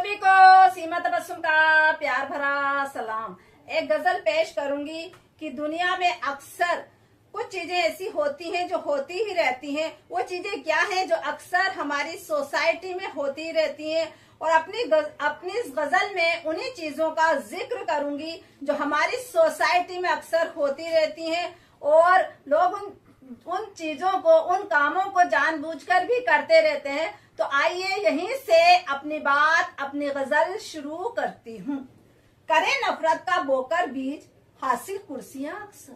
सभी को सीमा तबस्सुम का प्यार भरा सलाम। एक गजल पेश करूंगी कि दुनिया में अक्सर कुछ चीजें ऐसी होती हैं जो होती ही रहती हैं। वो चीजें क्या हैं जो अक्सर हमारी सोसाइटी में होती रहती हैं, और अपनी इस गजल में उन्हीं चीजों का जिक्र करूंगी जो हमारी सोसाइटी में अक्सर होती रहती हैं, और लोग उन चीजों को, उन कामों को जानबूझकर भी करते रहते हैं। तो आइए यहीं से अपनी बात, अपनी गजल शुरू करती हूँ। करे नफरत का बोकर बीज हासिल कुर्सियां अक्सर,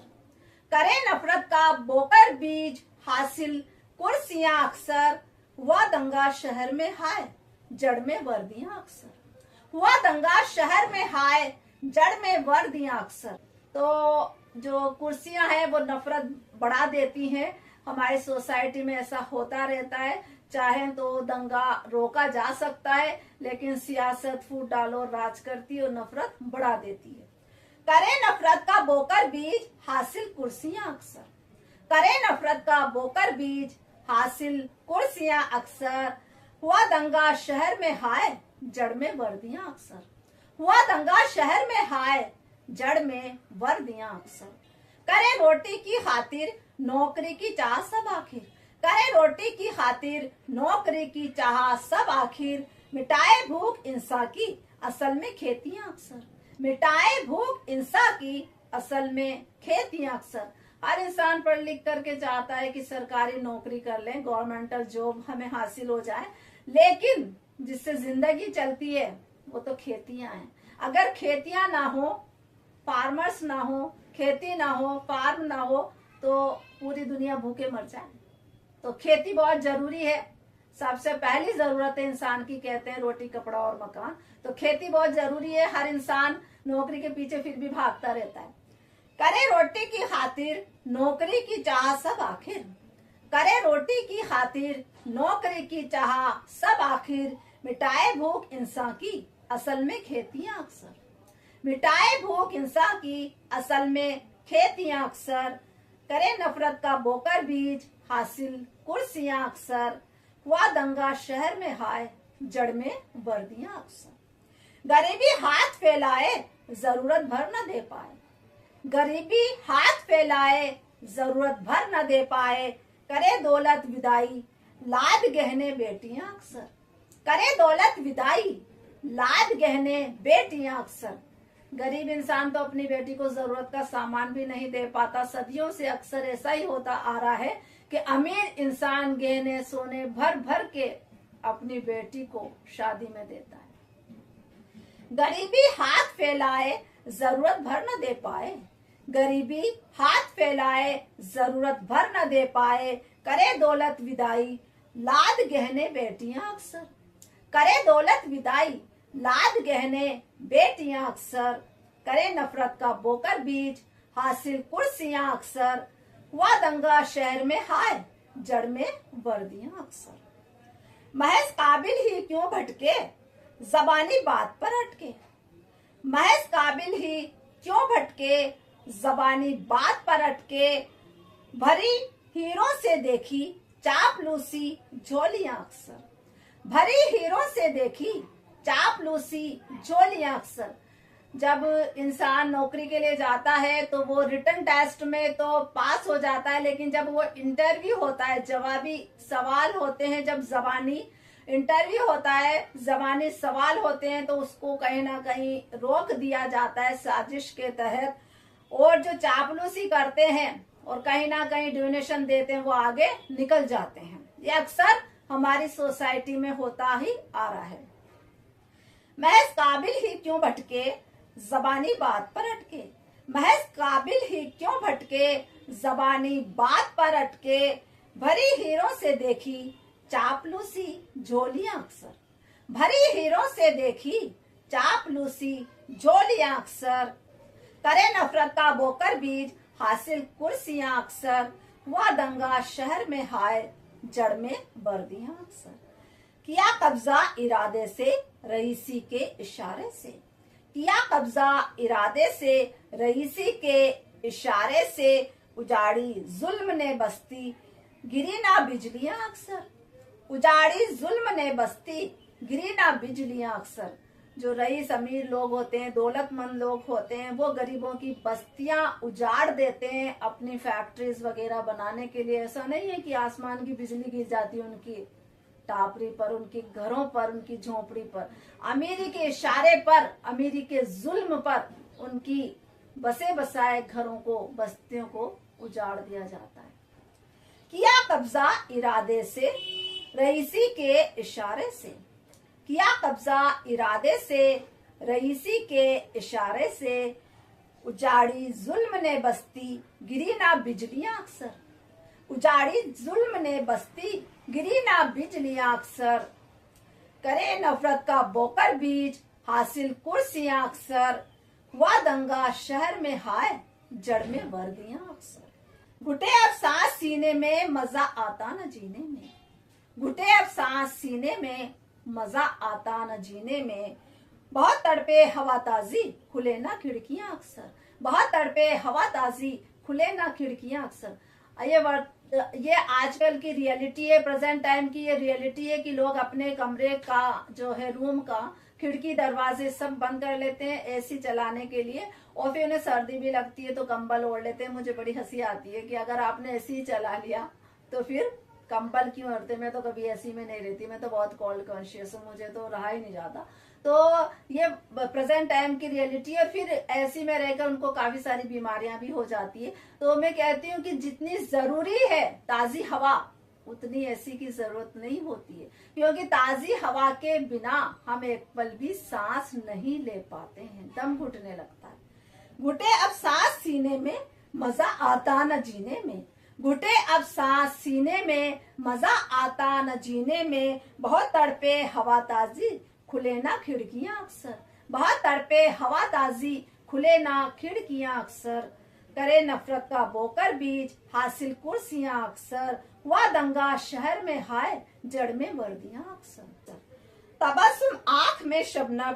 करे नफरत का बोकर बीज हासिल कुर्सियां अक्सर, हुआ दंगा शहर में हाय जड़ में वर्दियां अक्सर, हुआ दंगा शहर में हाय जड़ में वर्दियां अक्सर। तो जो कुर्सियां हैं वो नफरत बढ़ा देती हैं। हमारी सोसाइटी में ऐसा होता रहता है। चाहे तो दंगा रोका जा सकता है, लेकिन सियासत फूट डालो राज करती है और नफरत बढ़ा देती है। करे नफरत का बोकर बीज हासिल कुर्सियां अक्सर, करे नफरत का बोकर बीज हासिल कुर्सियां अक्सर, हुआ दंगा शहर में हाय जड़ में वर्दियां अक्सर, हुआ दंगा शहर में हाय जड़ में वर्दियां अक्सर। करे रोटी की खातिर नौकरी की चाह सब आखिर, करे रोटी की खातिर नौकरी की चाह सब आखिर, मिटाए भूख इंसान की असल में खेतियां अक्सर, मिटाए भूख इंसान की असल में खेतियां अक्सर। हर इंसान पढ़ लिख करके चाहता है कि सरकारी नौकरी कर लें, गवर्नमेंटल जॉब हमें हासिल हो जाए, लेकिन जिससे जिंदगी चलती है वो तो खेतियां हैं। अगर खेतियां ना हो, फार्मर्स ना हो, खेती ना हो, फार्म ना हो, तो पूरी दुनिया भूखे मर जाए। तो खेती बहुत जरूरी है। सबसे पहली जरूरत है इंसान की, कहते हैं रोटी कपड़ा और मकान। तो खेती बहुत जरूरी है। हर इंसान नौकरी के पीछे फिर भी भागता रहता है। करे रोटी की खातिर नौकरी की चाह सब आखिर, करे रोटी की खातिर नौकरी की चाह सब आखिर, मिटाए भूख इंसान की असल में खेतियां अक्सर, मिटाए भूख इंसान की असल में खेतियां अक्सर, करे नफरत का बोकर बीज हासिल कुर्सियां अक्सर, हुआ दंगा शहर में हाय जड़ में वर्दियां अक्सर। गरीबी हाथ फैलाए जरूरत भर न दे पाए, गरीबी हाथ फैलाए जरूरत भर न दे पाए, करे दौलत विदाई लाद गहने बेटियां अक्सर, करे दौलत विदाई लाद गहने बेटियां अक्सर। गरीब इंसान तो अपनी बेटी को जरूरत का सामान भी नहीं दे पाता। सदियों से अक्सर ऐसा ही होता आ रहा है कि अमीर इंसान गहने सोने भर भर के अपनी बेटी को शादी में देता है। गरीबी हाथ फैलाए जरूरत भर न दे पाए, गरीबी हाथ फैलाए जरूरत भर न दे पाए, करे दौलत विदाई लाद गहने बेटियां अक्सर, करे दौलत विदाई लाद गहने बेटियां अक्सर, करे नफरत का बोकर बीज हासिल कुर्सियां अक्सर, हुआ दंगा शहर में हाय जड़ में वर्दियां अक्सर। महज काबिल ही क्यों भटके जबानी बात पर अटके, महज काबिल ही क्यों भटके जबानी बात पर अटके, भरी हीरों से देखी चापलूसी झोलियां अक्सर, भरी हीरों से देखी चापलूसी झोलियां अक्सर। जब इंसान नौकरी के लिए जाता है तो वो रिटन टेस्ट में तो पास हो जाता है, लेकिन जब वो इंटरव्यू होता है, जवाबी सवाल होते हैं, जब जबानी इंटरव्यू होता है, जबानी सवाल होते हैं, तो उसको कहीं ना कहीं रोक दिया जाता है साजिश के तहत। और जो चापलूसी करते हैं और कहीं ना कहीं डोनेशन देते हैं वो आगे निकल जाते हैं। ये अक्सर हमारी सोसाइटी में होता ही आ रहा है। महज काबिल ही क्यों भटके जबानी बात पर अटके, महज काबिल ही क्यों भटके जबानी बात पर अटके, भरी हीरों से देखी चापलूसी झोलियां अक्सर, भरी हीरों से देखी चापलूसी झोलियां अक्सर, करे नफरत का बोकर बीज हासिल कुर्सियां अक्सर, हुआ दंगा शहर में हाय जड़ में वर्दियां अक्सर। किया कब्जा इरादे से रईसी के इशारे से, किया कब्जा इरादे से रईसी के इशारे से, उजाड़ी जुल्म ने बस्ती गिरी ना बिजलियां अक्सर, उजाड़ी जुल्म ने बस्ती गिरी ना बिजलियां अक्सर। जो रईस अमीर लोग होते हैं, दौलतमंद लोग होते हैं, वो गरीबों की बस्तियां उजाड़ देते हैं अपनी फैक्ट्रीज वगैरह बनाने के लिए। ऐसा नहीं है कि आसमान की बिजली गिर जाती है उनकी टापरी पर, उनके घरों पर, उनकी झोपड़ी पर। अमीरी के इशारे पर, अमीरी के जुल्म पर उनकी बसे बसाए घरों को, बस्तियों को उजाड़ दिया जाता है। किया कब्जा इरादे से, रईसी के इशारे से। किया कब्जा इरादे से, रईसी के इशारे से। उजाड़ी जुल्म ने बस्ती, गिरी ना बिजलियां अक्सर। उजाड़ी जुल्म ने बस्ती, गिरी ना बिजलियां अक्सर। करे नफरत का बोकर बीज, हासिल कुर्सियां अक्सर। हुआ दंगा शहर में हाय, जड़ में वर्दियां अक्सर। घुटे अब सांस सीने में, मजा आता न जीने में। घुटे अब सांस सीने में, मजा आता न जीने में। बहुत तड़पे हवा ताजी, खुले ना खिड़कियां अक्सर। बहुत तड़पे हवा ताजी, खुले ना खिड़कियां अक्सर। ये आजकल की रियलिटी है, प्रेजेंट टाइम की ये रियलिटी है कि लोग अपने कमरे का जो है, रूम का खिड़की दरवाजे सब बंद कर लेते हैं एसी चलाने के लिए, और फिर उन्हें सर्दी भी लगती है तो कंबल ओढ़ लेते हैं। मुझे बड़ी हंसी आती है कि अगर आपने एसी चला लिया तो फिर कंबल क्यों ओढ़ते। मैं तो कभी एसी में नहीं रहती, मैं तो बहुत कोल्ड कॉन्शियस हूँ, मुझे तो रहा ही नहीं जाता। तो ये प्रेजेंट टाइम की रियलिटी है। फिर एसी में रहकर उनको काफी सारी बीमारियां भी हो जाती है। तो मैं कहती हूँ कि जितनी जरूरी है ताजी हवा, उतनी एसी की जरूरत नहीं होती है, क्योंकि ताजी हवा के बिना हम एक पल भी सांस नहीं ले पाते हैं, दम घुटने लगता है। घुटे अब सांस सीने में, मजा आता न जीने में। घुटे अब सांस सीने में, मजा आता न जीने में। बहुत तड़पे हवा ताजी, खुले ना खिड़कियां अक्सर। बहुत तड़पे हवा ताजी, खुले ना खिड़कियां अक्सर। करे नफरत का बोकर बीज, हासिल कुर्सियां अक्सर। हुआ दंगा शहर में हाय, जड़ में वर्दियां अक्सर। तबस्सुम आंख में शबनम,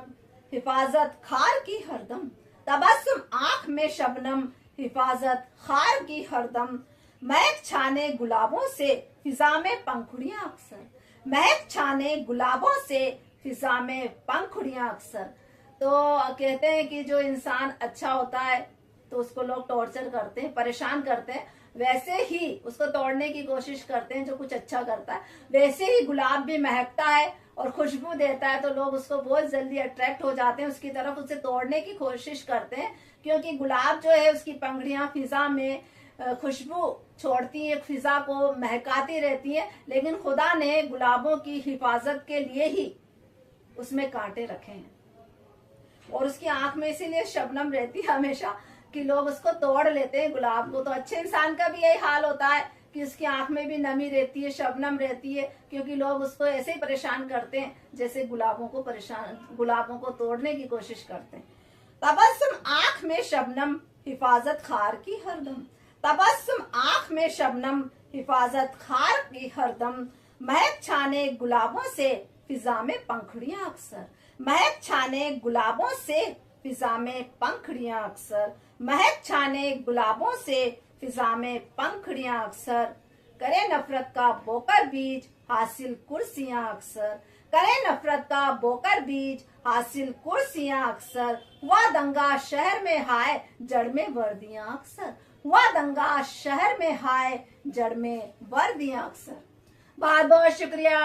हिफाजत खार की हरदम। तबस्सुम आंख में शबनम, हिफाजत खार की हरदम। महक छाने गुलाबों से, फिजा में पंखुड़ियां अक्सर। महक छाने गुलाबों से, फिजा में पंखुड़ियां अक्सर। तो कहते हैं कि जो इंसान अच्छा होता है तो उसको लोग टॉर्चर करते हैं, परेशान करते हैं, वैसे ही उसको तोड़ने की कोशिश करते हैं जो कुछ अच्छा करता है। वैसे ही गुलाब भी महकता है और खुशबू देता है, तो लोग उसको बहुत जल्दी अट्रैक्ट हो जाते हैं उसकी तरफ, उसे तोड़ने की कोशिश करते हैं। क्योंकि गुलाब जो है उसकी पंखुड़ियां फिजा में खुशबू छोड़ती है, फिजा को महकाती रहती है, लेकिन खुदा ने गुलाबों की हिफाजत के लिए ही उसमें कांटे रखे हैं। और उसकी आंख में इसीलिए शबनम रहती है हमेशा कि लोग उसको तोड़ लेते हैं गुलाब को। तो अच्छे इंसान का भी यही हाल होता है कि उसकी आंख में भी नमी रहती है, शबनम रहती है, क्योंकि लोग उसको ऐसे ही परेशान करते हैं जैसे गुलाबों को तोड़ने की कोशिश करते हैं। तबस्सुम आंख में शबनम, हिफाजत खार की हरदम। तबस्सुम आंख में शबनम, हिफाजत खार की हरदम। महक छाने गुलाबों से, फिजा में पंखुड़ियां अक्सर। महक छाने गुलाबों से, फिजा में पंखुड़ियां अक्सर। महक छाने गुलाबों से, फिजा में पंखुड़ियां अक्सर। करे नफरत का बोकर बीज, हासिल कुर्सियां अक्सर। करे नफरत का बोकर बीज, हासिल कुर्सियां अक्सर। हुआ दंगा शहर में हाय, जड़ में वर्दियां अक्सर। हुआ दंगा शहर में हाय, जड़ में वर्दियां अक्सर। बहुत बहुत शुक्रिया।